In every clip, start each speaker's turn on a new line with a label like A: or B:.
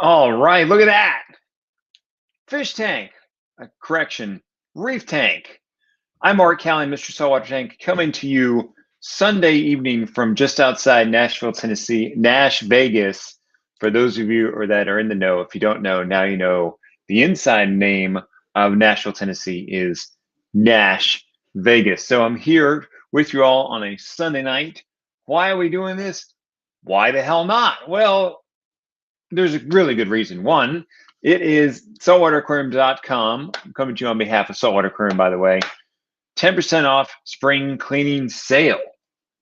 A: All right, look at that. Fish tank, correction, reef tank. I'm Mark Callan, Mr. Saltwater Tank, coming to you Sunday evening from just outside Nashville, Tennessee, Nash Vegas. For those of you that are in the know, if you don't know, now you know. The inside name of Nashville, Tennessee is Nash Vegas. So I'm here with you all on a Sunday night. Why are we doing this? Why the hell not? Well, there's a really good reason. One, it is saltwateraquarium.com. I'm coming to you on behalf of Saltwater Aquarium, by the way. 10% off spring cleaning sale.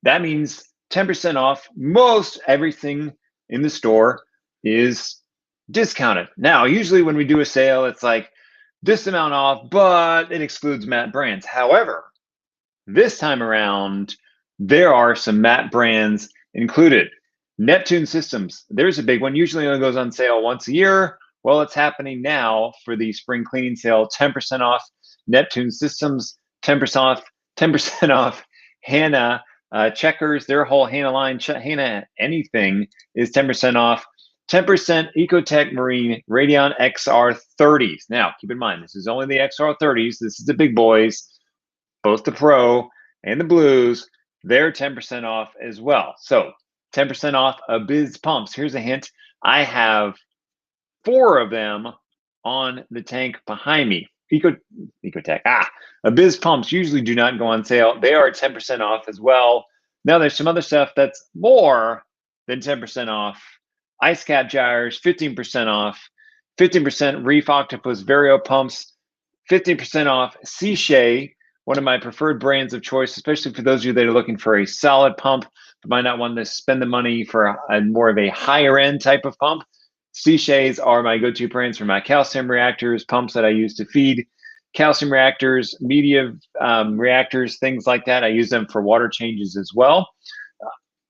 A: That means 10% off most everything in the store is discounted. Now, usually when we do a sale, it's like this amount off, but it excludes matte brands. However, this time around, there are some matte brands included. Neptune Systems, there's a big one. Usually only goes on sale once a year. Well, it's happening now for the spring cleaning sale. 10% off Neptune Systems, 10% off Hannah Checkers. Their whole Hannah line, Hannah anything is 10% off. 10% Ecotech Marine Radion XR30s. Now, keep in mind, this is only the XR30s. This is the big boys, both the Pro and the Blues. They're 10% off as well. So 10% off Abyss pumps. Here's a hint. I have 4 of them on the tank behind me. Ecotech. Abyss pumps usually do not go on sale. They are 10% off as well. Now there's some other stuff that's more than 10% off. Ice cap gyres, 15% off. 15% Reef Octopus Vario pumps, 15% off. Seashay, one of my preferred brands of choice, especially for those of you that are looking for a solid pump, but might not want to spend the money for a more of a higher end type of pump. Seashays are my go-to brands for my calcium reactors, pumps that I use to feed calcium reactors, media reactors, things like that. I use them for water changes as well.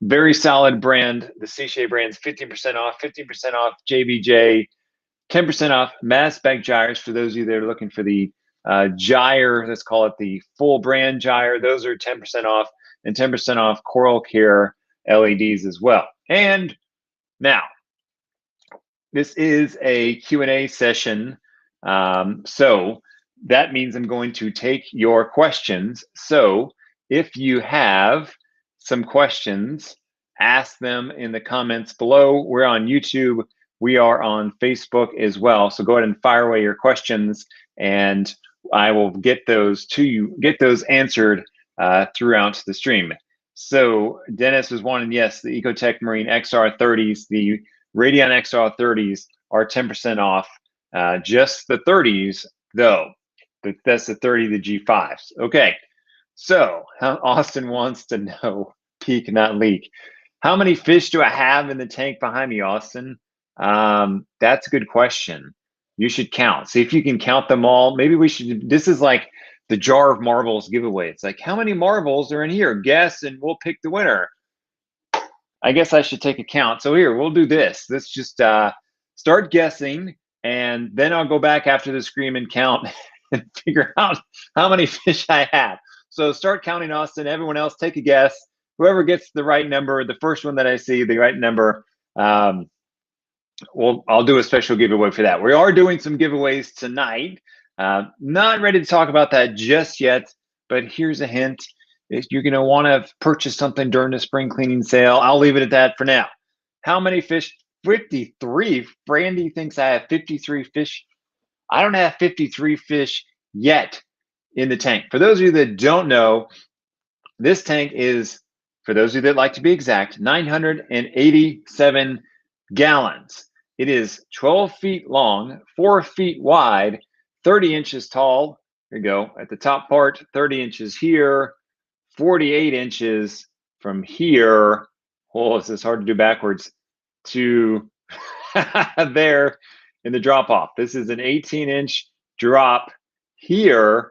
A: Very solid brand. The Seashay brand's 15% off, 15% off JBJ, 10% off mass bag gyres for those of you that are looking for the gyre, let's call it the full brand gyre. Those are 10% off, and 10% off Coral Care LEDs as well. And now, this is a Q&A session, so that means I'm going to take your questions. So if you have some questions, ask them in the comments below. We're on YouTube. We are on Facebook as well. So go ahead and fire away your questions, and I will get those to you, get those answered throughout the stream. So Dennis was wanting, yes, the Ecotech Marine XR30s, the Radion XR30s are 10% off. Just the 30s, though. But that's the 30, the G5s. Okay. So Austin wants to know, peak, not leak. How many fish do I have in the tank behind me, Austin? That's a good question. You should count. See if you can count them all. Maybe we should, this is like the jar of marbles giveaway. It's like, how many marbles are in here? Guess, and we'll pick the winner. I guess I should take a count. So here, we'll do this. Let's just start guessing, and then I'll go back after the scream and count and figure out how many fish I have. So start counting, Austin. Everyone else, take a guess. Whoever gets the right number, the first one that I see, the right number, I'll do a special giveaway for that. We are doing some giveaways tonight. Not ready to talk about that just yet, but here's a hint. If you're going to want to purchase something during the spring cleaning sale, I'll leave it at that for now. How many fish? 53. Brandy thinks I have 53 fish. I don't have 53 fish yet in the tank. For those of you that don't know, this tank is, for those of you that like to be exact, 987 gallons. It is 12 feet long, 4 feet wide, 30 inches tall. There you go. At the top part, 30 inches here, 48 inches from here. Oh, this is hard to do backwards, to there in the drop off. This is an 18-inch drop here,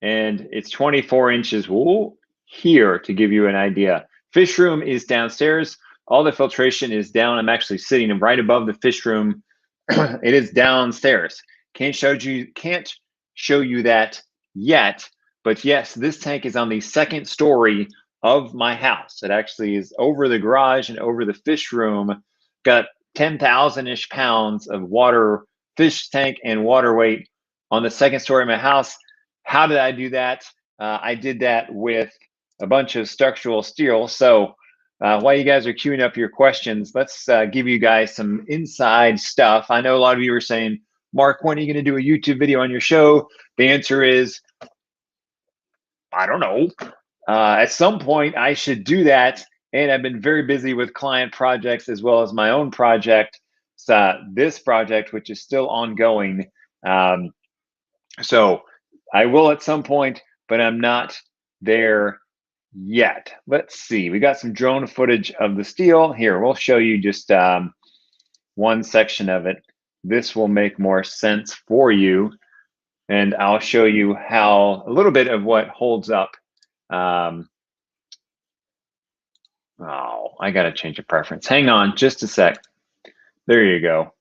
A: and it's 24 inches here to give you an idea. Fish room is downstairs. All the filtration is down. I'm actually sitting right above the fish room. It is downstairs. Can't show you that yet, but yes, this tank is on the 2nd story of my house. It actually is over the garage and over the fish room. Got 10,000-ish pounds of water, fish tank and water weight on the second story of my house. How did I do that? I did that with a bunch of structural steel. So while you guys are queuing up your questions, let's give you guys some inside stuff. I know a lot of you are saying, Mark, when are you going to do a YouTube video on your show? The answer is, I don't know. At some point, I should do that. And I've been very busy with client projects as well as my own project. This project, which is still ongoing. So I will at some point, but I'm not there yet. Let's see. We got some drone footage of the steel. Here, we'll show you just one section of it. This will make more sense for you. And I'll show you how a little bit of what holds up. Oh, I got to change the preference. Hang on just a sec. There you go.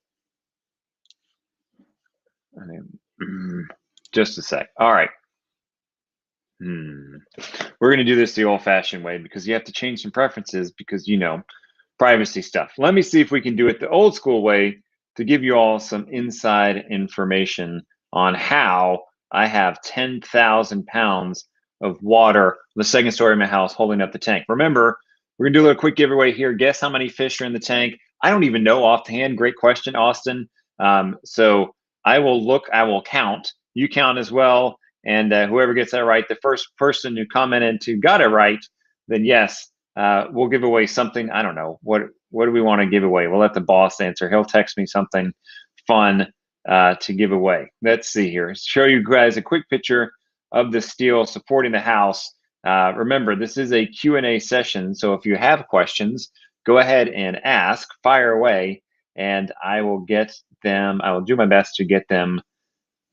A: Just a sec. All right. We're going to do this the old-fashioned way because you have to change some preferences because, you know, privacy stuff. Let me see if we can do it the old school way to give you all some inside information on how I have 10,000 pounds of water, the second story of my house, holding up the tank. Remember, we're going to do a little quick giveaway here. Guess how many fish are in the tank? I don't even know offhand. Great question, Austin. So I will look, I will count. You count as well. And whoever gets that right, the first person who commented to got it right, then yes, we'll give away something. I don't know. What do we want to give away? We'll let the boss answer. He'll text me something fun to give away. Let's see here. Show you guys a quick picture of the steel supporting the house. Remember, this is a Q&A session. So if you have questions, go ahead and ask, fire away, and I will get them. I will do my best to get them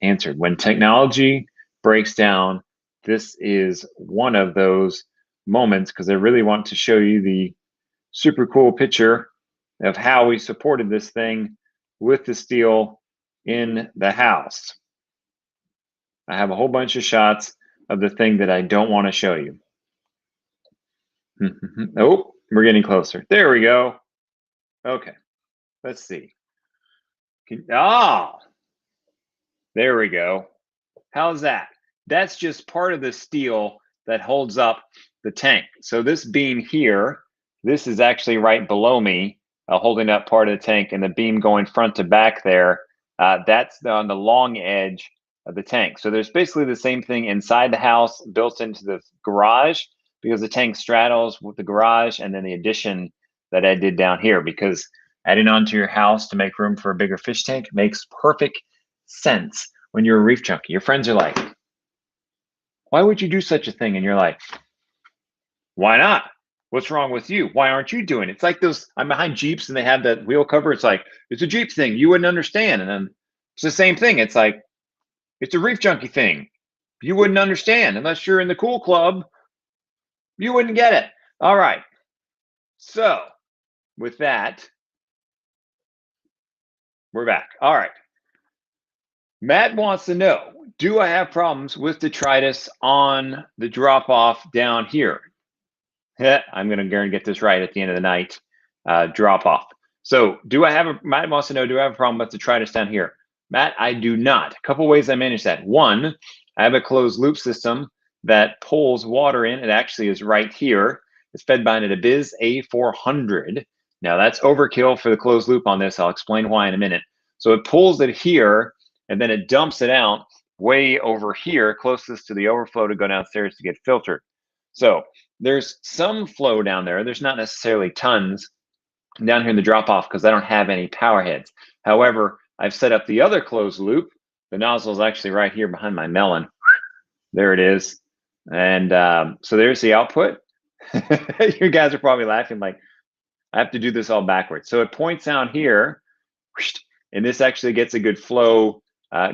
A: answered. When technology breaks down, this is one of those moments because I really want to show you the super cool picture of how we supported this thing with the steel in the house. I have a whole bunch of shots of the thing that I don't want to show you. Oh, we're getting closer. There we go. Okay, let's see. There we go. How's that? That's just part of the steel that holds up the tank. So this beam here, this is actually right below me, holding up part of the tank, and the beam going front to back there, that's on the long edge of the tank. So there's basically the same thing inside the house built into the garage because the tank straddles with the garage, and then the addition that I did down here, because adding on to your house to make room for a bigger fish tank makes perfect sense when you're a reef junkie. Your friends are like, why would you do such a thing? And you're like, why not? What's wrong with you? Why aren't you doing it? It's like those, I'm behind Jeeps and they have that wheel cover. It's like, it's a Jeep thing. You wouldn't understand. And then it's the same thing. It's like, it's a reef junkie thing. You wouldn't understand unless you're in the cool club. You wouldn't get it. All right. So with that, we're back. All right. Matt wants to know, do I have problems with detritus on the drop off down here? I'm going to get this right at the end of the night. Drop off. So Matt wants to know, do I have a problem with detritus down here? Matt, I do not. A couple ways I manage that. One, I have a closed loop system that pulls water in. It actually is right here. It's fed by an Abiz A400. Now that's overkill for the closed loop on this. I'll explain why in a minute. So it pulls it here, and then it dumps it out way over here, closest to the overflow to go downstairs to get filtered. So there's some flow down there. There's not necessarily tons down here in the drop off because I don't have any power heads. However, I've set up the other closed loop. The nozzle is actually right here behind my melon. There it is. And so there's the output. You guys are probably laughing like, I have to do this all backwards. So it points out here, and this actually gets a good flow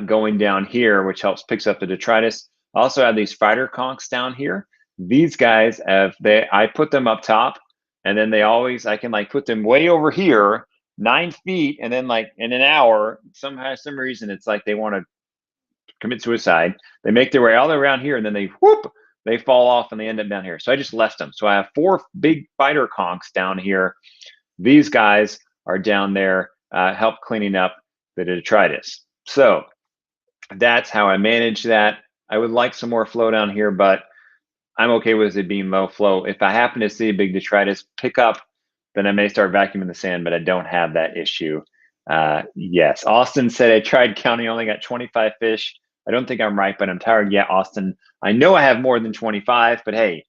A: going down here, which picks up the detritus. I also have these fighter conchs down here. These guys I put them up top, and then I can like put them way over here, 9 feet, and then like in an hour, some reason it's like they want to commit suicide. They make their way all the way around here, and then they fall off and they end up down here. So I just left them. So I have 4 big fighter conchs down here. These guys are down there, help cleaning up the detritus. So that's how I manage that. I would like some more flow down here, but I'm okay with it being low flow. If I happen to see a big detritus pick up, then I may start vacuuming the sand, but I don't have that issue. Yes, Austin said I tried counting, only got 25 fish. I don't think I'm right, but I'm tired. Yeah, Austin, I know I have more than 25, but hey,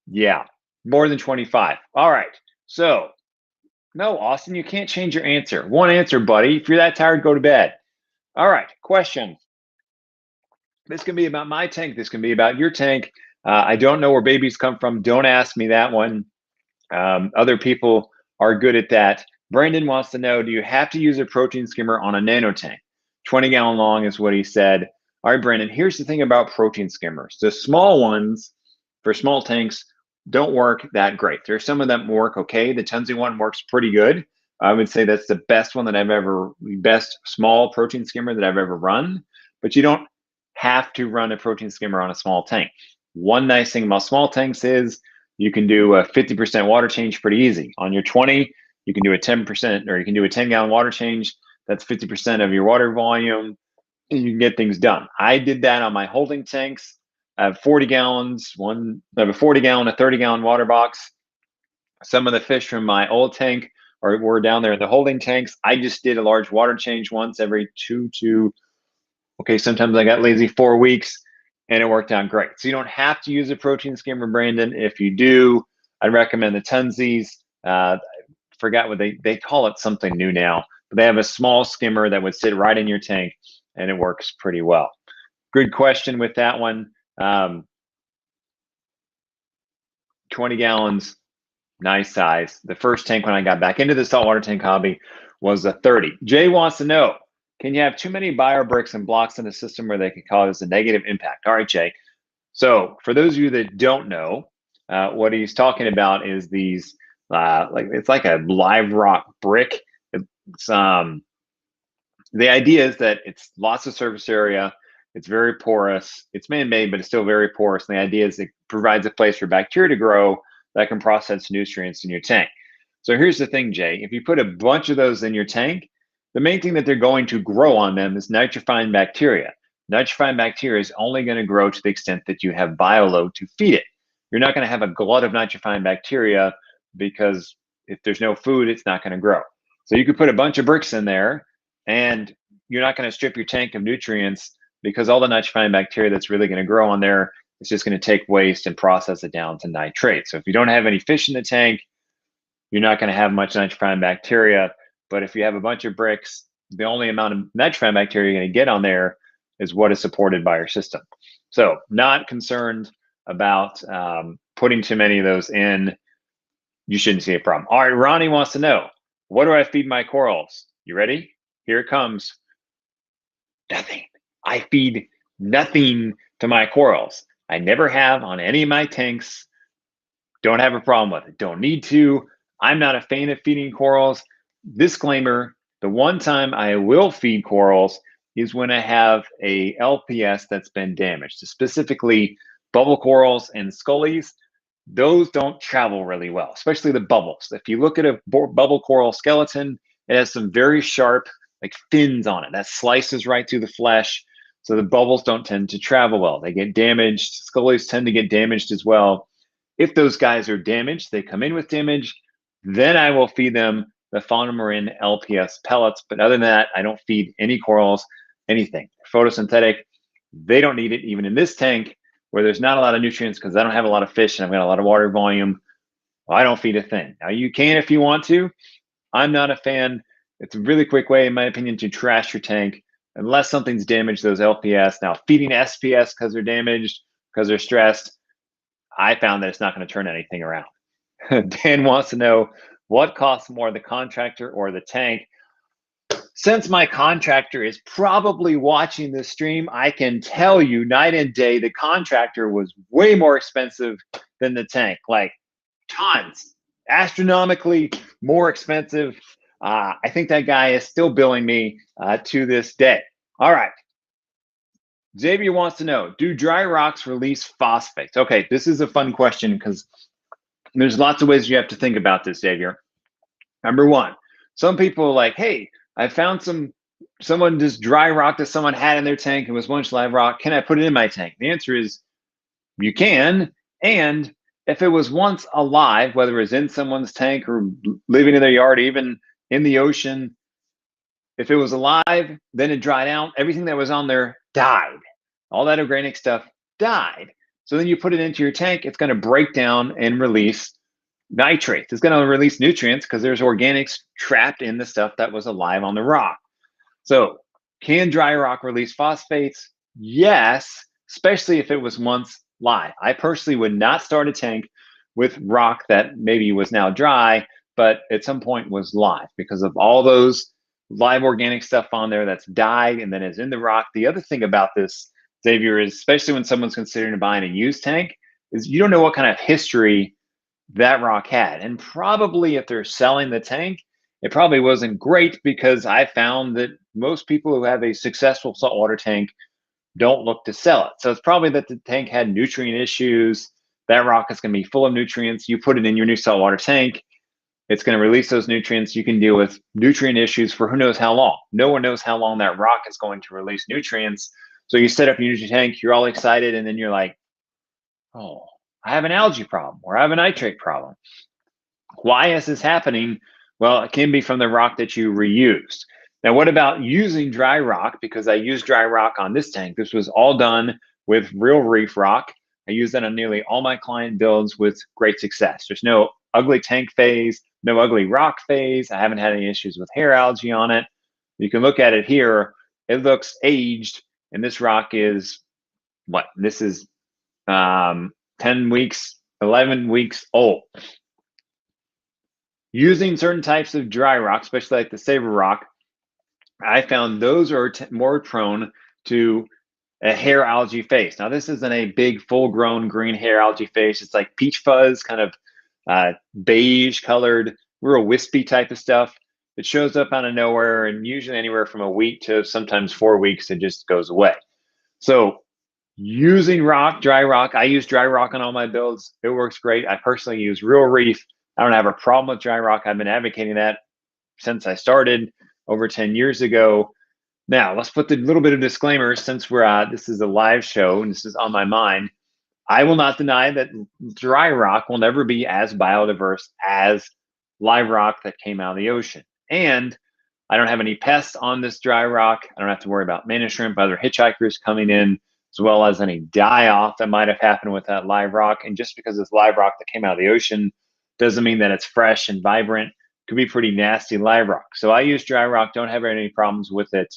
A: yeah, more than 25. All right, so no, Austin, you can't change your answer. One answer, buddy. If you're that tired, go to bed. All right, question. This can be about my tank. This can be about your tank. I don't know where babies come from. Don't ask me that one. Other people are good at that. Brandon wants to know, do you have to use a protein skimmer on a nano tank? 20-gallon long is what he said. All right, Brandon, here's the thing about protein skimmers. The small ones for small tanks don't work that great. There's some of them work okay. The Tunzi one works pretty good. I would say that's the best one that I've ever, best small protein skimmer that I've ever run. But you don't have to run a protein skimmer on a small tank. One nice thing about small tanks is you can do a 50% water change pretty easy. On your 20, you can do a 10%, or you can do a 10-gallon water change. That's 50% of your water volume. And you can get things done. I did that on my holding tanks. I have 40 gallons, I have a 40-gallon, a 30-gallon water box. Some of the fish from my old tank were down there in the holding tanks. I just did a large water change once every sometimes I got lazy 4 weeks, and it worked out great. So you don't have to use a protein skimmer, Brandon. If you do, I'd recommend the Tunzies. Forgot what they call it, something new now, but they have a small skimmer that would sit right in your tank, and it works pretty well. Good question with that one. 20 gallons, nice size. The first tank when I got back into the saltwater tank hobby was a 30. Jay wants to know, can you have too many biobricks and blocks in a system where they can cause a negative impact? All right, Jay. So for those of you that don't know, what he's talking about is these, it's like a live rock brick. It's the idea is that it's lots of surface area. It's very porous. It's man-made, but it's still very porous. And the idea is it provides a place for bacteria to grow that can process nutrients in your tank. So here's the thing, Jay. If you put a bunch of those in your tank, the main thing that they're going to grow on them is nitrifying bacteria. Nitrifying bacteria is only going to grow to the extent that you have bioload to feed it. You're not going to have a glut of nitrifying bacteria because if there's no food, it's not going to grow. So you could put a bunch of bricks in there and you're not going to strip your tank of nutrients because all the nitrifying bacteria that's really going to grow on there is just going to take waste and process it down to nitrate. So if you don't have any fish in the tank, you're not going to have much nitrifying bacteria. But if you have a bunch of bricks, the only amount of nitrifying bacteria you're going to get on there is what is supported by your system. So not concerned about putting too many of those in. You shouldn't see a problem. All right, Ronnie wants to know, what do I feed my corals? You ready? Here it comes. Nothing. I feed nothing to my corals. I never have on any of my tanks. Don't have a problem with it. Don't need to. I'm not a fan of feeding corals. Disclaimer, the one time I will feed corals is when I have a LPS that's been damaged, specifically bubble corals and scullies. Those don't travel really well, especially the bubbles. If you look at a bubble coral skeleton, it has some very sharp like fins on it that slices right through the flesh. So the bubbles don't tend to travel well. They get damaged. Scullies tend to get damaged as well. If those guys are damaged, they come in with damage, then I will feed them the Phonomarin LPS pellets. But other than that, I don't feed any corals anything. Photosynthetic, they don't need it. Even in this tank where there's not a lot of nutrients because I don't have a lot of fish and I've got a lot of water volume, I don't feed a thing. Now you can if you want to. I'm not a fan. It's a really quick way, in my opinion, to trash your tank unless something's damaged those LPS. Now feeding SPS because they're damaged, because they're stressed, I found that it's not going to turn anything around. Dan wants to know, what costs more, the contractor or the tank? Since my contractor is probably watching this stream, I can tell you night and day the contractor was way more expensive than the tank, like tons, astronomically more expensive. I think that guy is still billing me to this day. All right. Xavier wants to know, do dry rocks release phosphates? Okay, this is a fun question because there's lots of ways you have to think about this, Xavier. Number one, some people are like, hey, I found someone just dry rock that someone had in their tank and was once live rock. Can I put it in my tank? The answer is you can. And if it was once alive, whether it was in someone's tank or living in their yard, even in the ocean, if it was alive, then it dried out, everything that was on there died. All that organic stuff died. So then you put it into your tank, it's going to break down and release nitrates. It's going to release nutrients because there's organics trapped in the stuff that was alive on the rock. So can dry rock release phosphates? Yes, especially if it was once live. I personally would not start a tank with rock that maybe was now dry, but at some point was live because of all those live organic stuff on there that's died and then is in the rock. The other thing about this, Xavier, is especially when someone's considering buying a used tank, is you don't know what kind of history that rock had. And probably if they're selling the tank, it probably wasn't great because I found that most people who have a successful saltwater tank don't look to sell it. So it's probably that the tank had nutrient issues. That rock is going to be full of nutrients. You put it in your new saltwater tank, it's going to release those nutrients. You can deal with nutrient issues for who knows how long. No one knows how long that rock is going to release nutrients. So you set up your nutrient tank, you're all excited, and then you're like, oh, I have an algae problem or I have a nitrate problem. Why is this happening? Well, it can be from the rock that you reused. Now, what about using dry rock? Because I used dry rock on this tank. This was all done with real reef rock. I use that on nearly all my client builds with great success. There's no ugly tank phase, no ugly rock phase. I haven't had any issues with hair algae on it. You can look at it here. It looks aged, and this rock is what? This is 10 weeks, 11 weeks old. Using certain types of dry rock, especially like the saber rock, I found those are more prone to a hair algae face. Now, this isn't a big, full-grown green hair algae face. It's like peach fuzz, kind of beige colored, real wispy type of stuff. It shows up out of nowhere, and usually anywhere from a week to sometimes 4 weeks, it just goes away. So using rock, dry rock, I use dry rock on all my builds. It works great. I personally use real reef. I don't have a problem with dry rock. I've been advocating that since I started over 10 years ago. Now, let's put the little bit of disclaimer since this is a live show and this is on my mind. I will not deny that dry rock will never be as biodiverse as live rock that came out of the ocean. And I don't have any pests on this dry rock. I don't have to worry about mana shrimp, other hitchhikers coming in, as well as any die-off that might have happened with that live rock. And just because it's live rock that came out of the ocean doesn't mean that it's fresh and vibrant. It could be pretty nasty live rock. So I use dry rock, don't have any problems with it.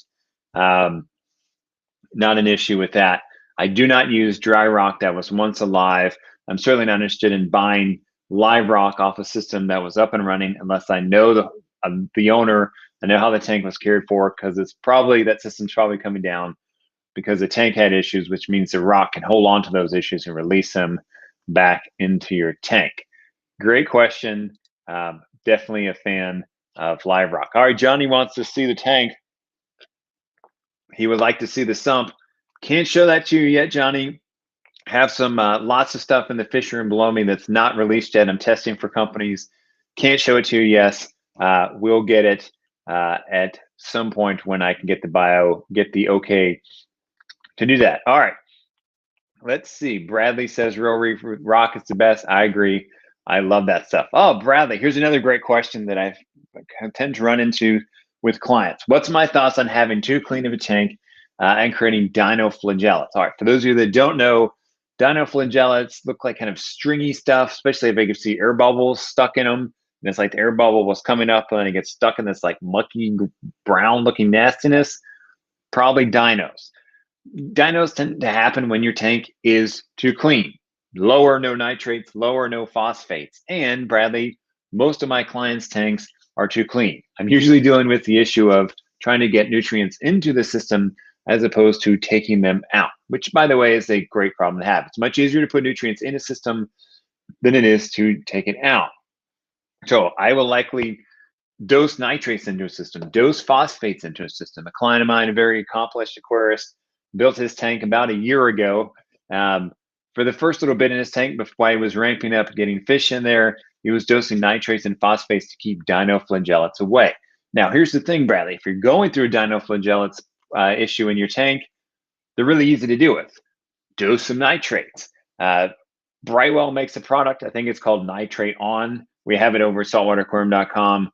A: Not an issue with that. I do not use dry rock that was once alive. I'm certainly not interested in buying live rock off a system that was up and running unless I know the owner, I know how the tank was cared for, because it's probably, that system's probably coming down because the tank had issues, which means the rock can hold on to those issues and release them back into your tank. Great question. Definitely a fan of live rock. All right, Johnny wants to see the tank. He would like to see the sump. Can't show that to you yet, Johnny. Have some lots of stuff in the fish room below me that's not released yet. I'm testing for companies. Can't show it to you. Yes, we'll get it at some point when I can get the okay to do that. All right. Let's see. Bradley says real reef rock is the best. I agree. I love that stuff. Oh, Bradley, here's another great question that I tend to run into with clients. What's my thoughts on having too clean of a tank and creating dinoflagellates? All right, for those of you that don't know, dinoflagellates look like kind of stringy stuff, especially if you can see air bubbles stuck in them. And it's like the air bubble was coming up and it gets stuck in this like mucky brown looking nastiness. Probably dinos. Dinos tend to happen when your tank is too clean. Lower no nitrates, lower no phosphates. And Bradley, most of my clients' tanks are too clean. I'm usually dealing with the issue of trying to get nutrients into the system as opposed to taking them out, which, by the way, is a great problem to have. It's much easier to put nutrients in a system than it is to take it out. So I will likely dose nitrates into a system, dose phosphates into a system. A client of mine, a very accomplished aquarist, built his tank about a year ago. For the first little bit in his tank, before he was ramping up getting fish in there, he was dosing nitrates and phosphates to keep dinoflagellates away. Now, here's the thing, Bradley. If you're going through a dinoflagellates issue in your tank, they're really easy to deal with. Dose some nitrates. Brightwell makes a product. I think it's called Nitrate On. We have it over at saltwaterquarium.com.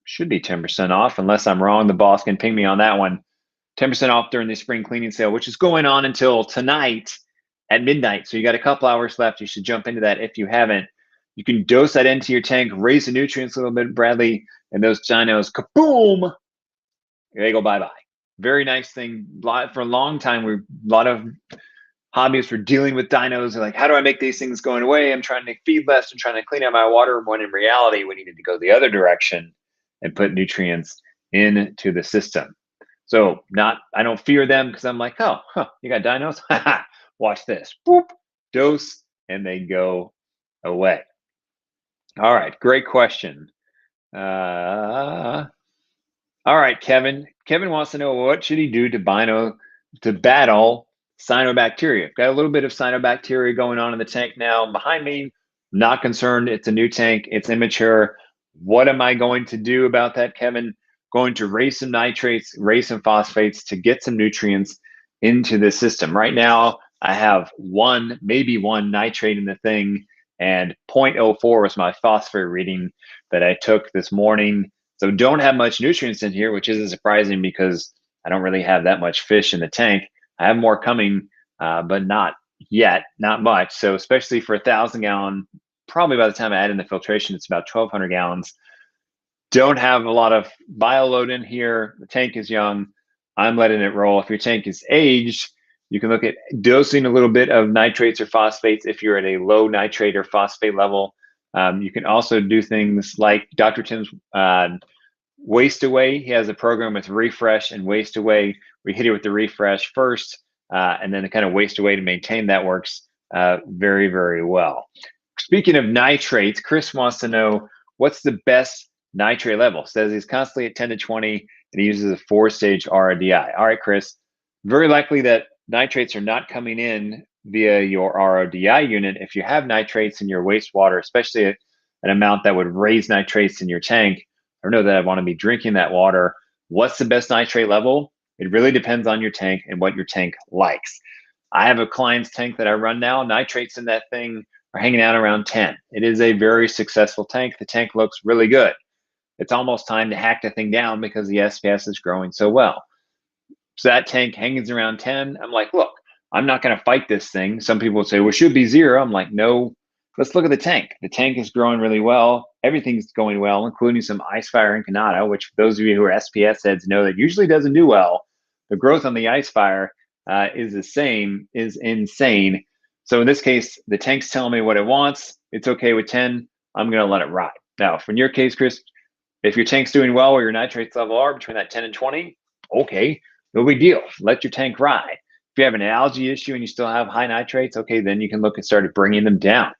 A: Should be 10% off, unless I'm wrong. The boss can ping me on that one. 10% off during the spring cleaning sale, which is going on until tonight at midnight. So you got a couple hours left. You should jump into that if you haven't. You can dose that into your tank, raise the nutrients a little bit, Bradley, and those dinos, kaboom, they go bye-bye. Very nice thing. For a long time, a lot of hobbyists were dealing with dinos. They're like, how do I make these things going away? I'm trying to feed less and trying to clean out my water, when in reality, we needed to go the other direction and put nutrients into the system. So I don't fear them, because I'm like, oh, you got dinos? Watch this. Boop, dose, and they go away. All right, great question. All right, Kevin. Kevin wants to know, what should he do to battle cyanobacteria? Got a little bit of cyanobacteria going on in the tank now. Behind me, not concerned. It's a new tank. It's immature. What am I going to do about that, Kevin? Going to raise some nitrates, raise some phosphates to get some nutrients into the system. Right now, I have maybe one nitrate in the thing, and 0.04 was my phosphate reading that I took this morning. So don't have much nutrients in here, which isn't surprising, because I don't really have that much fish in the tank. I have more coming, but not yet, not much. So especially for 1,000 gallon, probably by the time I add in the filtration, it's about 1,200 gallons. Don't have a lot of bio load in here. The tank is young. I'm letting it roll. If your tank is aged, you can look at dosing a little bit of nitrates or phosphates if you're at a low nitrate or phosphate level. You can also do things like Dr. Tim's Waste Away. He has a program with Refresh and Waste Away. We hit it with the Refresh first, and then the kind of Waste Away to maintain that works very, very well. Speaking of nitrates, Chris wants to know, what's the best nitrate level? Says he's constantly at 10 to 20, and he uses a 4-stage RODI. All right, Chris, very likely that nitrates are not coming in via your RODI unit. If you have nitrates in your wastewater, especially an amount that would raise nitrates in your tank, I don't know that I want to be drinking that water. What's the best nitrate level? It really depends on your tank and what your tank likes. I have a client's tank that I run now. Nitrates in that thing are hanging out around 10. It is a very successful tank. The tank looks really good. It's almost time to hack the thing down, because the SPS is growing so well. So that tank hangs around 10. I'm like, look, I'm not going to fight this thing. Some people would say, well, it should be 0. I'm like, no, let's look at the tank. The tank is growing really well. Everything's going well, including some ice fire and Canada, which those of you who are SPS heads know that usually doesn't do well. The growth on the ice fire is insane. So in this case, the tank's telling me what it wants. It's okay with 10. I'm going to let it ride. Now, in your case, Chris, if your tank's doing well, where your nitrates level are between that 10 and 20, okay, no big deal. Let your tank ride. If you have an algae issue and you still have high nitrates, okay, then you can look and start bringing them down.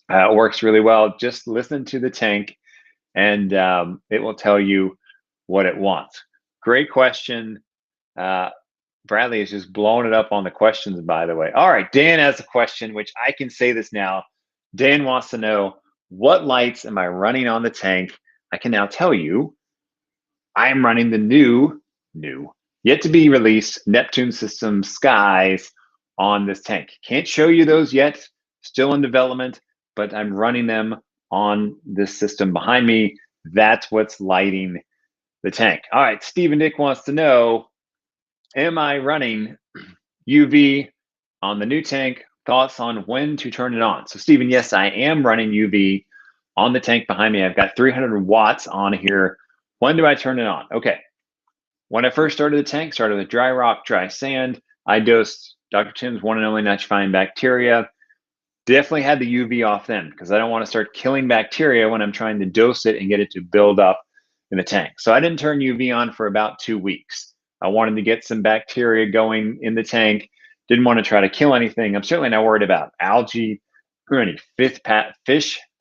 A: It works really well. Just listen to the tank, and it will tell you what it wants. Great question. Bradley is just blowing it up on the questions, by the way. All right, Dan has a question, which I can say this now. Dan wants to know, what lights am I running on the tank? I can now tell you, I am running the new, yet to be released Neptune system skies on this tank. Can't show you those yet, still in development, but I'm running them on this system behind me. That's what's lighting the tank. All right, Stephen Dick wants to know, am I running UV on the new tank? Thoughts on when to turn it on? So Stephen, yes, I am running UV on the tank behind me. I've got 300 watts on here. When do I turn it on? Okay. When I first started the tank, started with dry rock, dry sand, I dosed Dr. Tim's one and only nitrifying bacteria. Definitely had the UV off then, because I don't want to start killing bacteria when I'm trying to dose it and get it to build up in the tank. So I didn't turn UV on for about 2 weeks. I wanted to get some bacteria going in the tank. Didn't want to try to kill anything. I'm certainly not worried about algae or any fish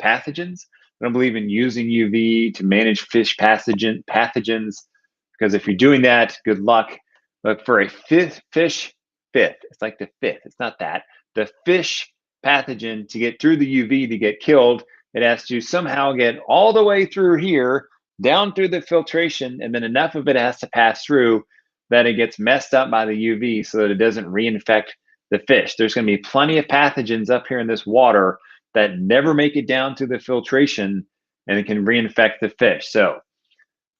A: pathogens. I don't believe in using UV to manage fish pathogens, because if you're doing that, good luck. But for a fish fifth, it's like the fifth, it's not that, the fish pathogen to get through the UV to get killed, It has to somehow get all the way through here, down through the filtration, and then enough of it has to pass through that it gets messed up by the UV so that it doesn't reinfect the fish. There's going to be plenty of pathogens up here in this water that never make it down through the filtration, and it can reinfect the fish. So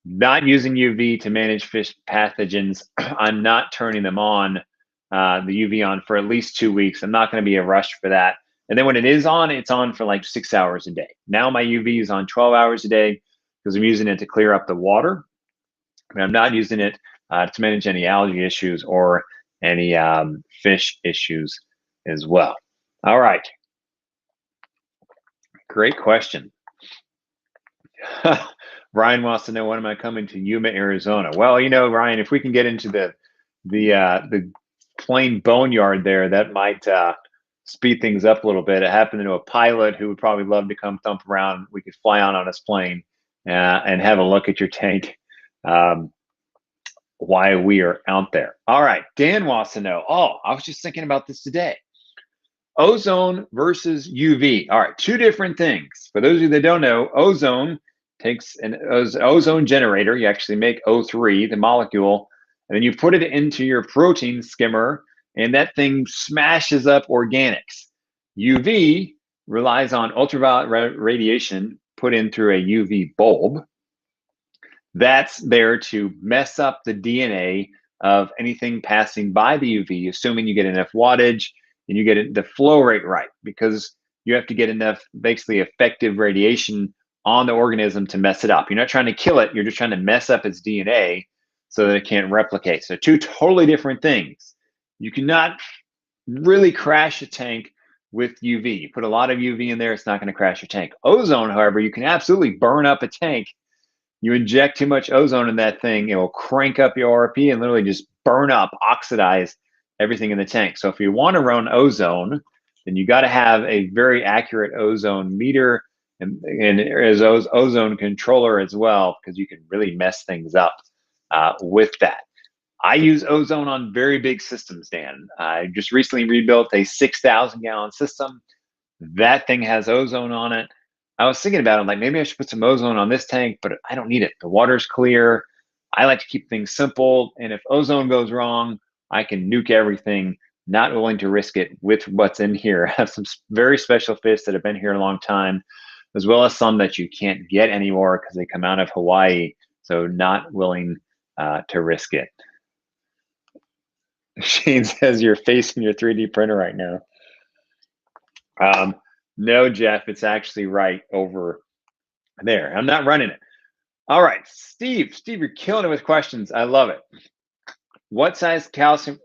A: not using UV to manage fish pathogens. I'm not turning them on, the UV on, for at least 2 weeks. I'm not going to be a rush for that. And then when it is on, it's on for like 6 hours a day. Now my UV is on 12 hours a day because I'm using it to clear up the water. And I'm not using it to manage any algae issues or any fish issues as well. All right. Great question. Ryan wants to know, when am I coming to Yuma, Arizona? Well, you know, Ryan, if we can get into the plain boneyard there, that might speed things up a little bit. It happened to a pilot who would probably love to come thump around. We could fly on his plane and have a look at your tank while we are out there. All right, Dan wants to know, oh, I was just thinking about this today. Ozone versus UV. All right, two different things. For those of you that don't know, ozone takes an ozone generator. You actually make O3, the molecule, and then you put it into your protein skimmer, and that thing smashes up organics. UV relies on ultraviolet radiation put in through a UV bulb. That's there to mess up the DNA of anything passing by the UV, assuming you get enough wattage and you get the flow rate right, because you have to get enough basically effective radiation on the organism to mess it up. You're not trying to kill it, you're just trying to mess up its DNA so that it can't replicate. So two totally different things. You cannot really crash a tank with UV. You put a lot of UV in there, it's not going to crash your tank. Ozone, however, you can absolutely burn up a tank. You inject too much ozone in that thing, it will crank up your ORP and literally just burn up, oxidize everything in the tank. So if you want to run ozone, then you got to have a very accurate ozone meter and as ozone controller as well, because you can really mess things up with that. I use ozone on very big systems, Dan. I just recently rebuilt a 6,000 gallon system. That thing has ozone on it. I was thinking about it, like maybe I should put some ozone on this tank, but I don't need it. The water's clear. I like to keep things simple. And if ozone goes wrong, I can nuke everything. Not willing to risk it with what's in here. I have some very special fish that have been here a long time, as well as some that you can't get anymore because they come out of Hawaii. So not willing to risk it. Shane says you're facing your 3D printer right now. No, Jeff, it's actually right over there. I'm not running it. All right, Steve, you're killing it with questions. I love it. What size calcium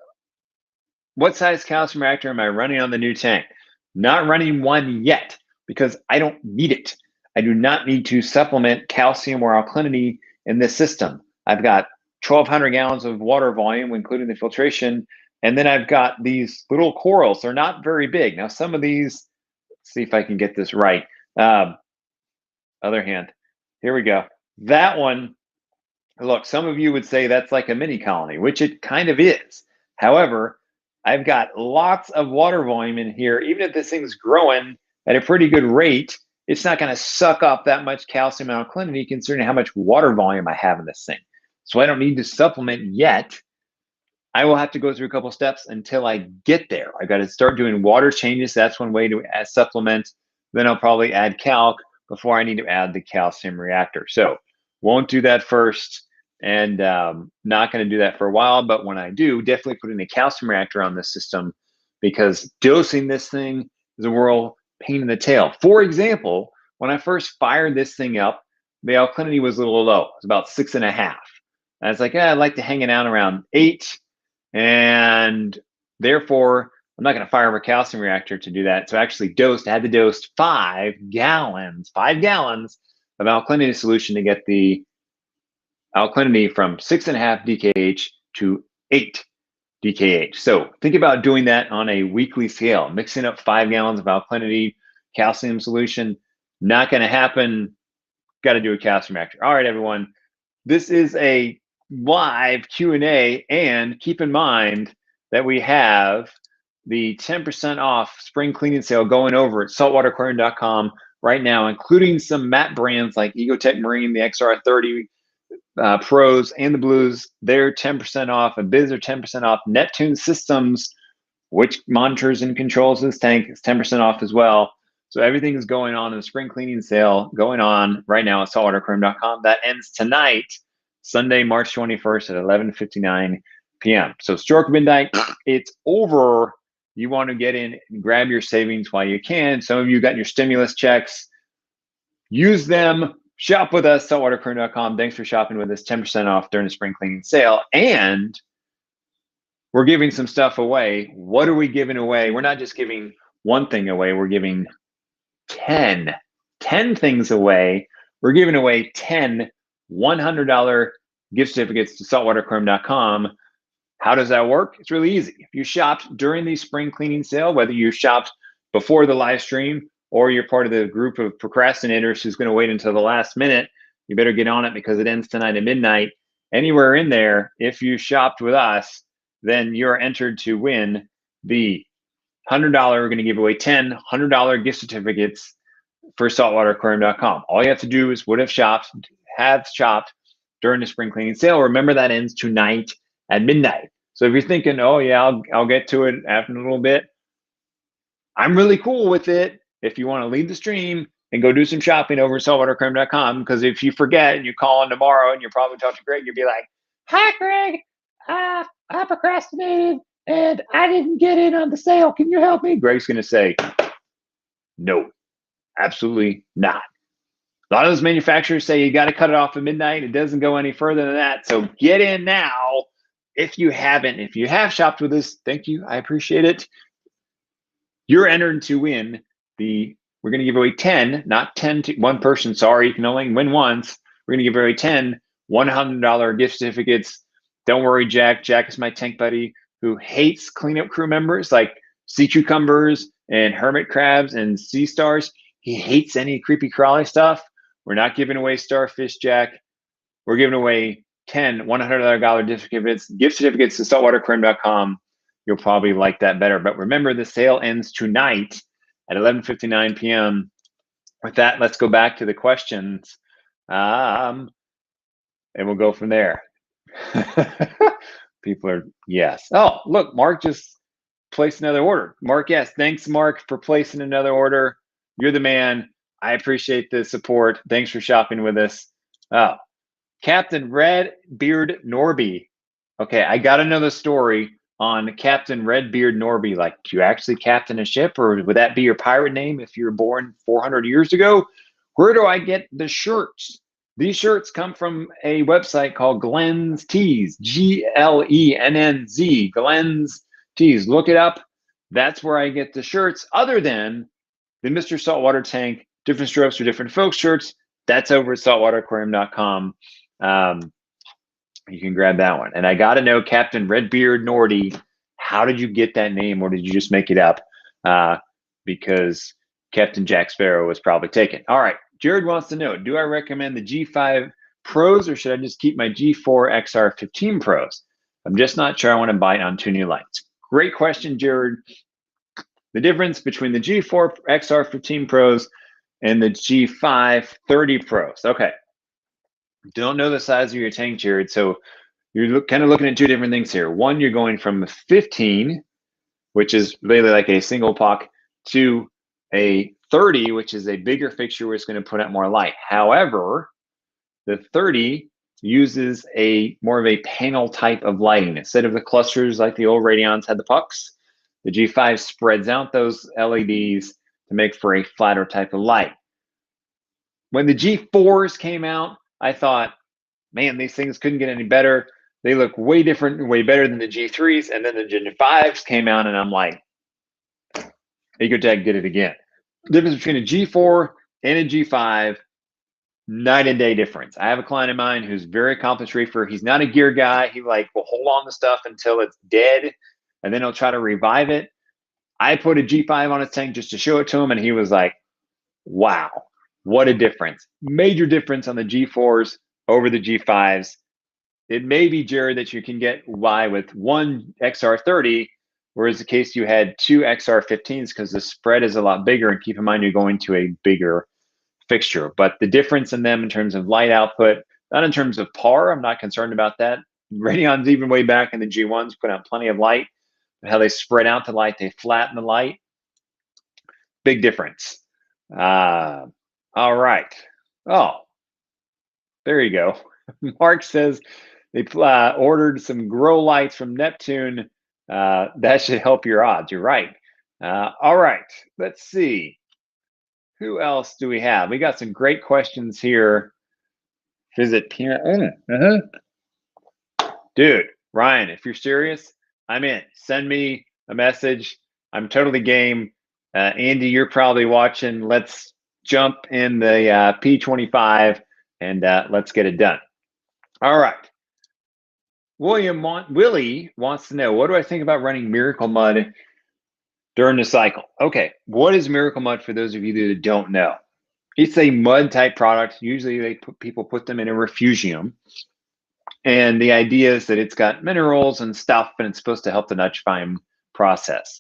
A: reactor am I running on the new tank? Not running one yet because I don't need it. I do not need to supplement calcium or alkalinity in this system. I've got 1,200 gallons of water volume, including the filtration, and then I've got these little corals. They're not very big. Now, some of these, let's see if I can get this right. Other hand, here we go. That one, look, some of you would say that's like a mini colony, which it kind of is. However, I've got lots of water volume in here. Even if this thing's growing at a pretty good rate, it's not going to suck up that much calcium and alkalinity considering how much water volume I have in this thing. So I don't need to supplement yet. I will have to go through a couple steps until I get there. I got to start doing water changes. That's one way to add supplement. Then I'll probably add calc before I need to add the calcium reactor. So won't do that first, and not going to do that for a while. But when I do, definitely putting a calcium reactor on this system, because dosing this thing is a real pain in the tail. For example, when I first fired this thing up, the alkalinity was a little low. It was about 6.5. And I was like, I'd like to hang it out around 8. And therefore, I'm not going to fire up a calcium reactor to do that. So I actually I had to dose 5 gallons of alkalinity solution to get the alkalinity from 6.5 DKH to 8 DKH. So think about doing that on a weekly scale, mixing up 5 gallons of alkalinity calcium solution. Not going to happen. Got to do a calcium reactor. All right, everyone. This is a live Q&A, and keep in mind that we have the 10% off spring cleaning sale going over at saltwateraquarium.com. right now, including some matte brands like Ecotech Marine, the XR30 Pros, and the Blues. They're 10% off, and Biz are 10% off. Neptune Systems, which monitors and controls this tank, is 10% off as well. So everything is going on in the spring cleaning sale going on right now at saltwatercream.com. That ends tonight, Sunday, March 21st at 11:59 p.m. So stroke midnight, it's over. You want to get in and grab your savings while you can. Some of you got your stimulus checks. Use them. Shop with us, saltwatercream.com. Thanks for shopping with us. 10% off during the spring cleaning sale. And we're giving some stuff away. What are we giving away? We're not just giving one thing away. We're giving 10 things away. We're giving away 10 $100 gift certificates to saltwatercream.com. How does that work? It's really easy. If you shopped during the spring cleaning sale, whether you shopped before the live stream or you're part of the group of procrastinators who's going to wait until the last minute, you better get on it because it ends tonight at midnight. Anywhere in there, if you shopped with us, then you're entered to win the $100. We're going to give away 10 $100 gift certificates for saltwatercream.com. All you have to do is have shopped during the spring cleaning sale. Remember, that ends tonight at midnight. So if you're thinking, oh yeah, I'll get to it after a little bit, I'm really cool with it. If you want to leave the stream and go do some shopping over at saltwatercream.com, because if you forget and you call in tomorrow and you probably talk to Greg, you'll be like, hi Greg, I procrastinated and I didn't get in on the sale. Can you help me? Greg's going to say, no, absolutely not. A lot of those manufacturers say you got to cut it off at midnight. It doesn't go any further than that. So get in now. If you haven't, if you have shopped with us, thank you. I appreciate it. You're entered to win we're going to give away 10, not 10 to one person. Sorry, you can only win once. We're going to give away 10 $100 gift certificates. Don't worry, Jack. Jack is my tank buddy who hates cleanup crew members like sea cucumbers and hermit crabs and sea stars. He hates any creepy crawly stuff. We're not giving away starfish, Jack. We're giving away 10 $100 gift certificates to saltwatercream.com. You'll probably like that better. But remember, the sale ends tonight at 11:59 p.m. With that, let's go back to the questions, and we'll go from there. People are, yes. Oh, look, Mark just placed another order. Mark, yes. Thanks, Mark, for placing another order. You're the man. I appreciate the support. Thanks for shopping with us. Oh, Captain Redbeard Norby. Okay, I got another story on Captain Redbeard Norby. Like, do you actually captain a ship, or would that be your pirate name if you were born 400 years ago? Where do I get the shirts? These shirts come from a website called Glenn's Tees, Glennz, Glenn's Tees. Look it up. That's where I get the shirts. Other than the Mr. Saltwater Tank, different strokes for different folks shirts, that's over at saltwatercream.com. You can grab that one. And I got to know, Captain Redbeard Nordy, how did you get that name, or did you just make it up? Because Captain Jack Sparrow was probably taken. All right. Jared wants to know, do I recommend the G5 Pros, or should I just keep my G4 XR15 Pros? I'm just not sure I want to bite on two new lights. Great question, Jared. The difference between the G4 XR15 Pros and the G5 30 Pros. Okay. Don't know the size of your tank, Jared. So you're kind of looking at two different things here. One, you're going from 15, which is really like a single puck, to a 30, which is a bigger fixture where it's going to put out more light. However, the 30 uses more of a panel type of lighting. Instead of the clusters like the old Radions had the pucks, the G5 spreads out those LEDs to make for a flatter type of light. When the G4s came out, I thought, man, these things couldn't get any better. They look way different, way better than the G3s. And then the G5s came out, and I'm like, Ecotech did it again. The difference between a G4 and a G5, night and day difference. I have a client of mine who's very accomplished reefer. He's not a gear guy. He will hold on to stuff until it's dead, and then he'll try to revive it. I put a G5 on his tank just to show it to him, and he was like, wow, what a difference. Major difference on the G4s over the G5s. It may be, Jared, that you can get by with one XR30, whereas the case you had two XR15s, because the spread is a lot bigger. And keep in mind, you're going to a bigger fixture. But the difference in them in terms of light output, not in terms of par, I'm not concerned about that. Radion's even way back in the G1s put out plenty of light. But how they spread out the light, they flatten the light. Big difference. All right. Oh, there you go. Mark says they ordered some grow lights from Neptune. That should help your odds. You're right. All right. Let's see. Who else do we have? We got some great questions here. Visit Peanut. Dude, Ryan, if you're serious, I'm in. Send me a message. I'm totally game. Andy, you're probably watching. Let's jump in the P25 and let's get it done. All right. Willie wants to know, what do I think about running Miracle Mud during the cycle? Okay, what is Miracle Mud for those of you that don't know? It's a mud type product. Usually people put them in a refugium. And the idea is that it's got minerals and stuff, and it's supposed to help the nitrifying process.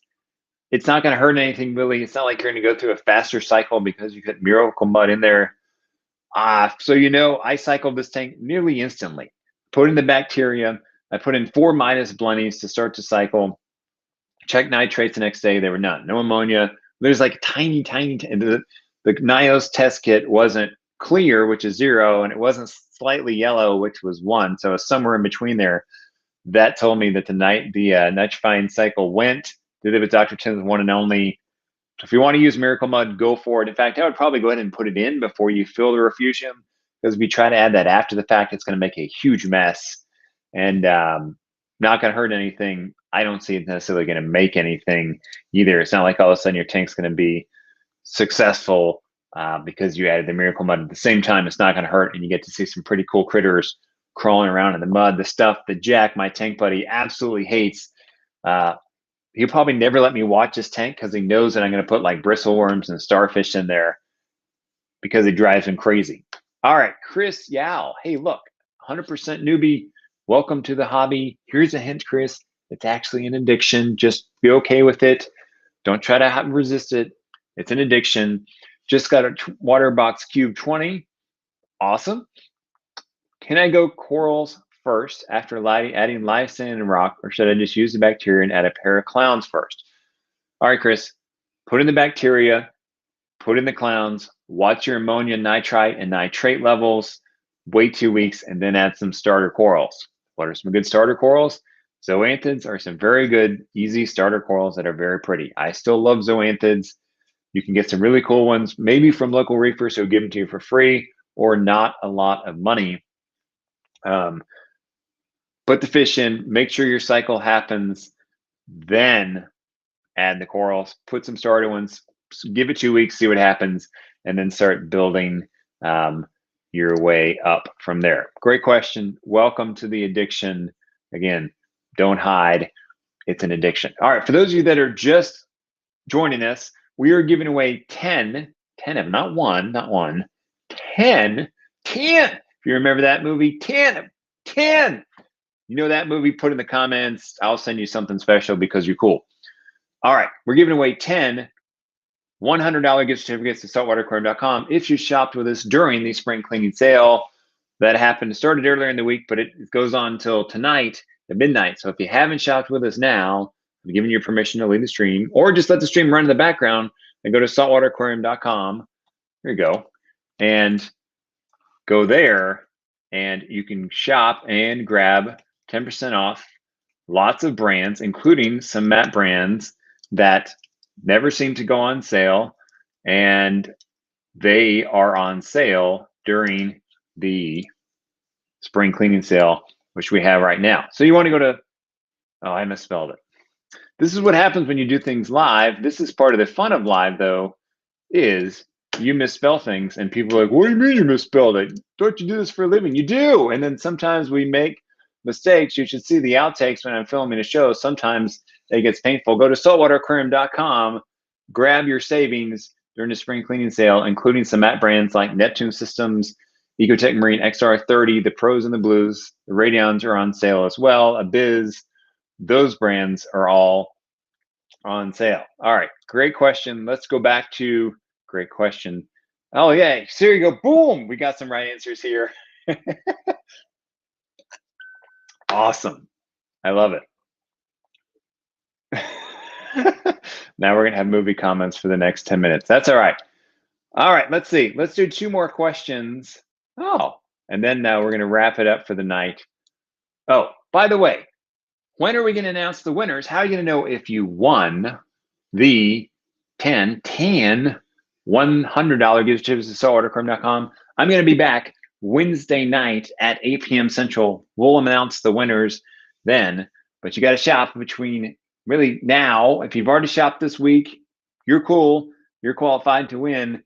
A: It's not going to hurt anything, Willie. It's not like you're going to go through a faster cycle because you put Miracle Mud in there. So you know, I cycled this tank nearly instantly. Put in the bacteria. I put in 4 minus blennies to start the cycle. Check nitrates the next day. There were none. No ammonia. There's like tiny. The NIOS test kit wasn't clear, which is 0, and it wasn't slightly yellow, which was 1. So somewhere in between there, that told me that the nitrifying cycle went. Did it with Dr. Tim's one and only. So if you want to use Miracle Mud, go for it. In fact, I would probably go ahead and put it in before you fill the refugium, because if you try to add that after the fact, it's going to make a huge mess and not going to hurt anything. I don't see it necessarily going to make anything either. It's not like all of a sudden your tank's going to be successful because you added the Miracle Mud. At the same time, it's not going to hurt, and you get to see some pretty cool critters crawling around in the mud. The stuff that Jack, my tank buddy, absolutely hates. He'll probably never let me watch his tank because he knows that I'm going to put like bristleworms and starfish in there because it drives him crazy. All right, Chris Yao. Hey, look, 100% newbie. Welcome to the hobby. Here's a hint, Chris. It's actually an addiction. Just be okay with it. Don't try to resist it. It's an addiction. Just got a water box cube 20. Awesome. Can I go corals first after adding live sand and rock, or should I just use the bacteria and add a pair of clowns first? All right, Chris, put in the bacteria, put in the clowns, watch your ammonia, nitrite, and nitrate levels, wait 2 weeks, and then add some starter corals. What are some good starter corals? Zoanthids are some very good, easy starter corals that are very pretty. I still love zoanthids. You can get some really cool ones, maybe from local reefers who give them to you for free or not a lot of money. Put the fish in, make sure your cycle happens, then add the corals, put some starter ones, give it 2 weeks, see what happens, and then start building your way up from there. Great question. Welcome to the addiction. Again, don't hide. It's an addiction. All right, for those of you that are just joining us, we are giving away 10 of, not one, 10. If you remember that movie, 10. You know that movie, put in the comments. I'll send you something special because you're cool. All right, we're giving away 10 $100 gift certificates to saltwater.com if you shopped with us during the spring cleaning sale that happened. It started earlier in the week, but it goes on until tonight at midnight. So if you haven't shopped with us now, I'm giving you permission to leave the stream, or just let the stream run in the background and go to saltwater.com. Here you go. And go there, and you can shop and grab 10% off lots of brands, including some matte brands that never seem to go on sale, and they are on sale during the spring cleaning sale, which we have right now. So you want to go to, oh, I misspelled it. This is what happens when you do things live. This is part of the fun of live, though, is you misspell things, and people are like, what do you mean you misspelled it? Don't you do this for a living? You do. And then sometimes we make mistakes. You should see the outtakes when I'm filming a show. Sometimes it gets painful. Go to saltwateraquarium.com, grab your savings during the spring cleaning sale, including some matte brands like Neptune Systems, Ecotech Marine XR30, the pros and the blues. The Radions are on sale as well. Abiz, those brands are all on sale. All right, great question. Let's go back to, great question. Oh, yeah. So here you go. Boom. We got some right answers here. Awesome. I love it. Now we're going to have movie comments for the next 10 minutes. That's all right. All right. Let's see. Let's do 2 more questions. Oh, and then we're going to wrap it up for the night. Oh, by the way, when are we going to announce the winners? How are you going to know if you won the 10 $100 gift certificates to saltwater.com? I'm going to be back Wednesday night at 8 p.m. Central. We'll announce the winners then, but you got to shop between really now. If you've already shopped this week, you're cool. You're qualified to win.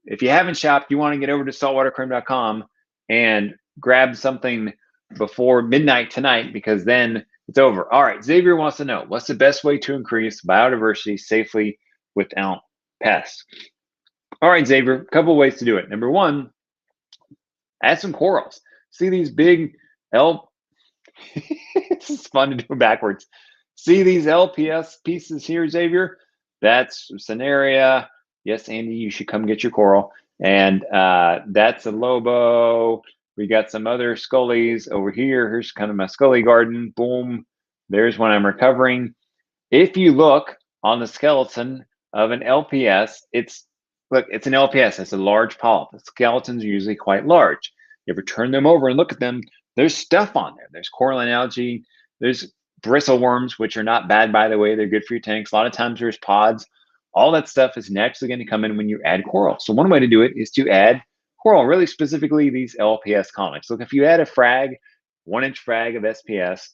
A: If you haven't shopped, you want to get over to saltwater.com and grab something before midnight tonight, because then it's over. All right, Xavier wants to know, what's the best way to increase biodiversity safely without pests? All right, Xavier, a couple ways to do it. Number one, add some corals. See these big it's fun to do backwards. See these LPS pieces here, Xavier? That's Cinerea. Yes, Andy, you should come get your coral. And that's a Lobo. We got some other Scullies over here. Here's kind of my Scully garden. Boom. There's one I'm recovering. If you look on the skeleton of an LPS, it's an LPS. It's a large polyp. The skeletons are usually quite large. You ever turn them over and look at them, there's stuff on there. There's coralline algae. There's bristleworms, which are not bad, by the way. They're good for your tanks. A lot of times there's pods. All that stuff is naturally going to come in when you add coral. So one way to do it is to add coral, really specifically these LPS colonies. Look, if you add a frag, 1-inch frag of SPS,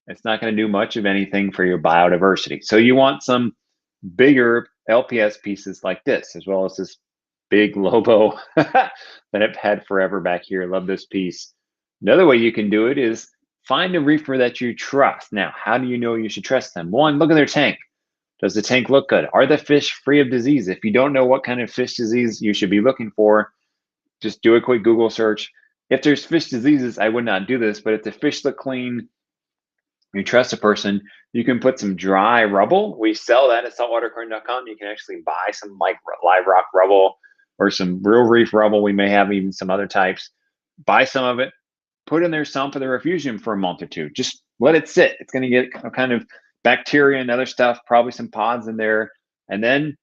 A: it's not going to do much of anything for your biodiversity. So you want some bigger LPS pieces like this, as well as this big Lobo that I've had forever back here. Love this piece. Another way you can do it is find a reefer that you trust. Now, how do you know you should trust them? One, look at their tank. Does the tank look good? Are the fish free of disease? If you don't know what kind of fish disease you should be looking for, just do a quick Google search. If there's fish diseases, I would not do this, but if the fish look clean, you trust a person, you can put some dry rubble. We sell that at saltwater.com. You can actually buy some like live rock rubble or some real reef rubble. We may have even some other types. Buy some of it, put in there some for the refugium for a month or two. Just let it sit. It's going to get kind of bacteria and other stuff, probably some pods in there, and then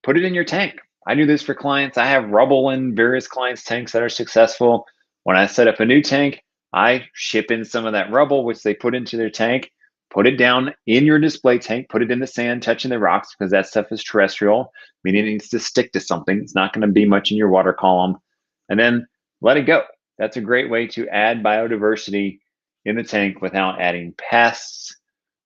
A: put it in your tank. I do this for clients. I have rubble in various clients' tanks that are successful. When I set up a new tank, I ship in some of that rubble, which they put into their tank, put it down in your display tank, put it in the sand, touching the rocks, because that stuff is terrestrial, meaning it needs to stick to something. It's not going to be much in your water column. And then let it go. That's a great way to add biodiversity in the tank without adding pests.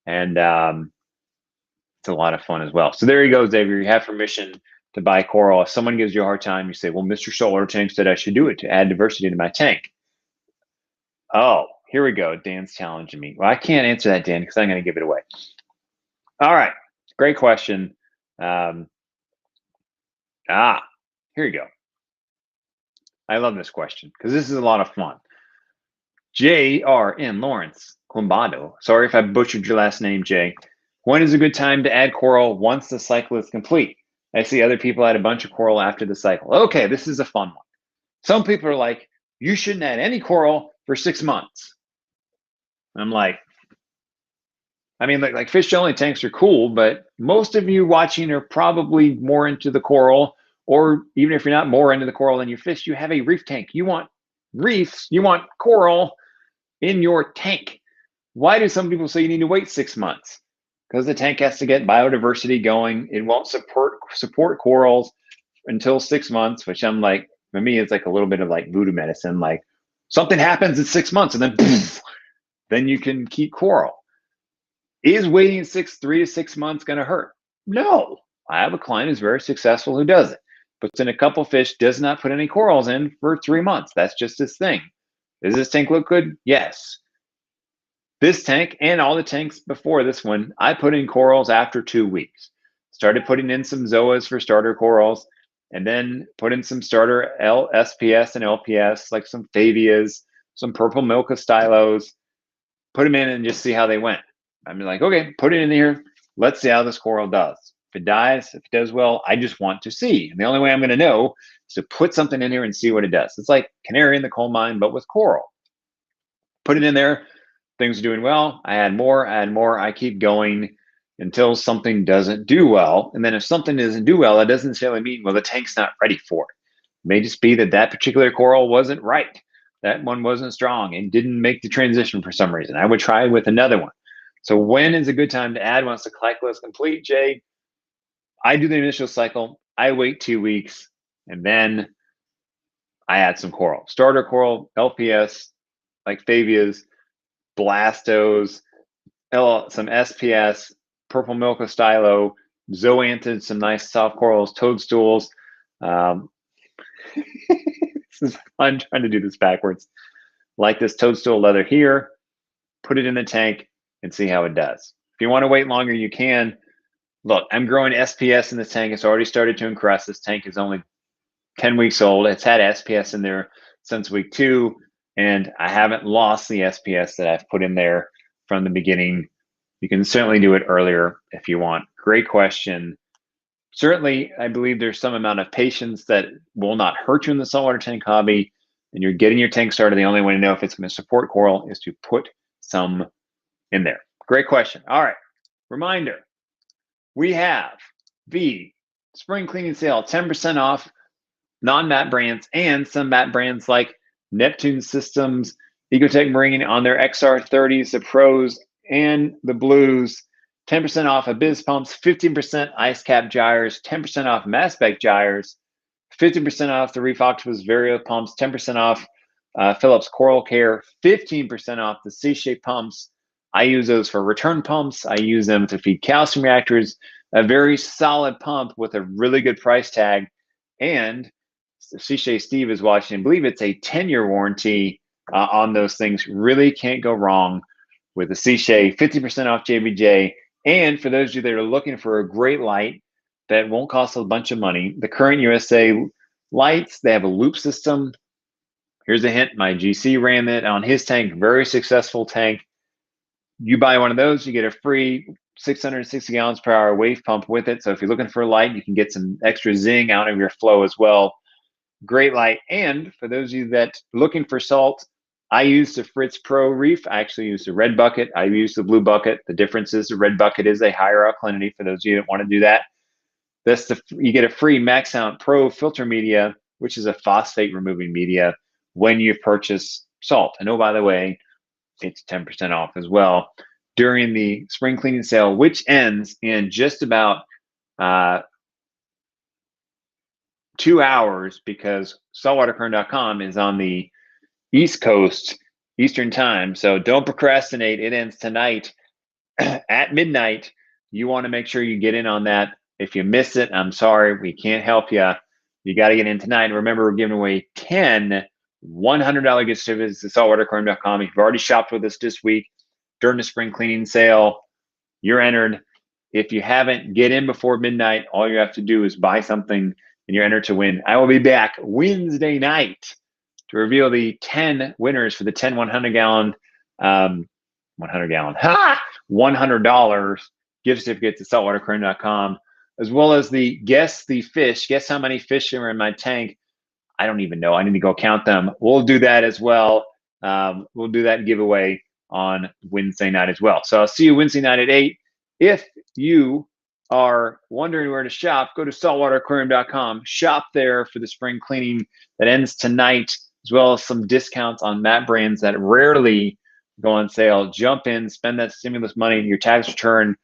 A: And it's a lot of fun as well. So there you go, Xavier. You have permission to buy coral. If someone gives you a hard time, you say, well, Mr. Saltwater Tank said I should do it to add diversity to my tank. Oh, here we go. Dan's challenging me. Well, I can't answer that, Dan, because I'm going to give it away. All right. Great question. Here you go. I love this question because this is a lot of fun. JRM Lawrence Quambado. Sorry if I butchered your last name, Jay. When is a good time to add coral once the cycle is complete? I see other people add a bunch of coral after the cycle. Okay, this is a fun one. Some people are like, you shouldn't add any coral for 6 months. I'm like, I mean, like fish only tanks are cool, but most of you watching are probably more into the coral, or even if you're not more into the coral than you fish, you have a reef tank. You want reefs, you want coral in your tank. Why do some people say you need to wait 6 months? Because the tank has to get biodiversity going. It won't support corals until 6 months, which I'm like, for me, it's like a little bit of like voodoo medicine. Like something happens in 6 months and then poof, then you can keep coral. Is waiting 3 to 6 months going to hurt? No. I have a client who's very successful who does it. Puts in a couple fish, does not put any corals in for 3 months. That's just his thing. Does this tank look good? Yes. This tank and all the tanks before this one, I put in corals after 2 weeks. Started putting in some zoas for starter corals, and then put in some starter SPS and LPS, like some Fabias, some purple Milka stylos. Put them in and just see how they went. I'm like, okay, put it in here. Let's see how this coral does. If it dies, if it does well, I just want to see. And the only way I'm going to know is to put something in here and see what it does. It's like canary in the coal mine, but with coral. Put it in there, things are doing well. I add more, I keep going until something doesn't do well. And then if something doesn't do well, it doesn't necessarily mean, well, the tank's not ready for it. It may just be that that particular coral wasn't right. That one wasn't strong and didn't make the transition for some reason. I would try with another one. So when is a good time to add once the cycle is complete, Jay? I do the initial cycle. I wait 2 weeks, and then I add some coral. Starter coral, LPS, like Favias, Blastos, some SPS, purple milk of stylo, zoanthids, some nice soft corals, toadstools. This is fun trying to do this backwards. Like this toadstool leather here, put it in the tank and see how it does. If you want to wait longer, you can. Look, I'm growing SPS in this tank. It's already started to encrust. This tank is only 10 weeks old. It's had SPS in there since week 2, and I haven't lost the SPS that I've put in there from the beginning. You can certainly do it earlier if you want. Great question. Certainly, I believe there's some amount of patience that will not hurt you in the saltwater tank hobby, and you're getting your tank started. The only way to know if it's going to support coral is to put some in there. Great question. All right, reminder, we have the spring cleaning sale, 10% off non-matte brands and some matte brands like Neptune Systems, Ecotech Marine on their XR30s, the Pros and the Blues. 10% off Abyss pumps, 15% ice cap gyres, 10% off mass spec gyres, 50% off the Reef Octopus Vario pumps, 10% off Phillips Coral Care, 15% off the C-shape pumps. I use those for return pumps. I use them to feed calcium reactors. A very solid pump with a really good price tag. And C-shape Steve is watching. I believe it's a 10-year warranty on those things. Really can't go wrong with the C-shape. 50% off JBJ. And for those of you that are looking for a great light that won't cost a bunch of money, the Current USA lights, they have a loop system. Here's a hint. My GC ran it on his tank. Very successful tank. You buy one of those, you get a free 660 gallons per hour wave pump with it. So if you're looking for a light, you can get some extra zing out of your flow as well. Great light. And for those of you that are looking for salt, I use the Fritz Pro Reef. I actually use the red bucket. I use the blue bucket. The difference is the red bucket is a higher alkalinity for those of you that want to do that. You get a free Max Out Pro filter media, which is a phosphate removing media when you purchase salt. And oh, by the way, it's 10% off as well during the spring cleaning sale, which ends in just about 2 hours because saltwatercurrent.com is on the East Coast, Eastern time. So don't procrastinate. It ends tonight at midnight. You want to make sure you get in on that. If you miss it, I'm sorry. We can't help you. You got to get in tonight. And remember, we're giving away 10 $100 gift certificates to saltwatercurrent.com. If you've already shopped with us this week during the spring cleaning sale, you're entered. If you haven't, get in before midnight. All you have to do is buy something and you're entered to win. I will be back Wednesday night to reveal the 10 winners for the 10 $100 $100 gift certificate to saltwatercurrent.com, as well as the guess the fish. Guess how many fish are in my tank? I don't even know. I need to go count them. We'll do that as well. We'll do that giveaway on Wednesday night as well. So I'll see you Wednesday night at 8. If you are wondering where to shop, go to saltwatercurrent.com. Shop there for the spring cleaning that ends tonight, as well as some discounts on matte brands that rarely go on sale. Jump in, spend that stimulus money in your tax return,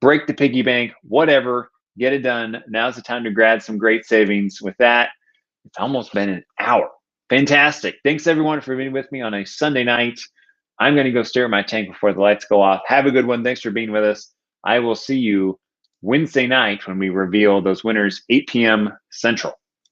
A: break the piggy bank, whatever, get it done. Now's the time to grab some great savings. With that, it's almost been an hour. Fantastic. Thanks everyone for being with me on a Sunday night. I'm going to go stare at my tank before the lights go off. Have a good one. Thanks for being with us. I will see you Wednesday night when we reveal those winners, 8 p.m. Central.